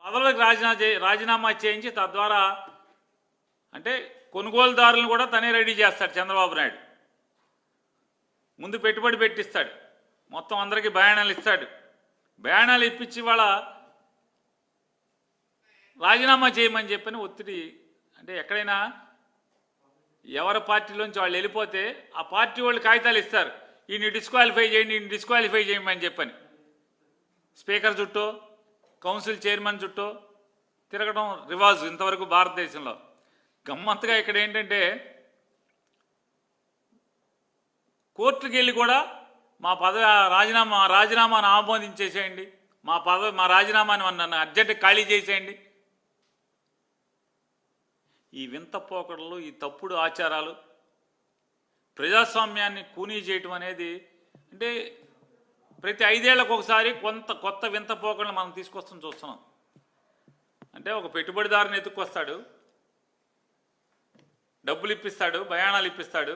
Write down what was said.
పదవులకు రాజీనామా చేయించి తద్వారా అంటే కొనుగోలుదారులను కూడా తనే రెడీ చేస్తాడు చంద్రబాబు నాయుడు. ముందు పెట్టుబడి పెట్టిస్తాడు, మొత్తం అందరికీ బయానాలు ఇస్తాడు. బయానాలు ఇప్పించి వాళ్ళ రాజీనామా చేయమని చెప్పని ఒత్తిడి. అంటే ఎక్కడైనా ఎవరి పార్టీలోంచి వాళ్ళు వెళ్ళిపోతే ఆ పార్టీ వాళ్ళు కాగితాలు ఇస్తారు, ఈయన్ని డిస్క్వాలిఫై చేయండి, ఈయన్ని డిస్క్వాలిఫై చేయమని చెప్పని. స్పీకర్ చుట్టూ, కౌన్సిల్ చైర్మన్ చుట్టూ తిరగడం రివాజు ఇంతవరకు భారతదేశంలో. గమ్మత్తుగా ఇక్కడ ఏంటంటే కోర్టుకి వెళ్ళి కూడా మా రాజీనామాను ఆమోదించేసేయండి, మా రాజీనామాని నన్ను అర్జెంట్ ఖాళీ చేసేయండి. ఈ వింత పోకడలు, ఈ తప్పుడు ఆచారాలు, ప్రజాస్వామ్యాన్ని కూనీ చేయటం అనేది అంటే ప్రతి 5 ఏళ్లకు ఒకసారి కొత్త వింత పోకడలు మనం తీసుకొస్తాం చూస్తున్నాం. అంటే ఒక పెట్టుబడిదారుని ఎత్తుక్కొస్తాడు, డబ్బులు ఇప్పిస్తాడు, బయానాలు ఇప్పిస్తాడు.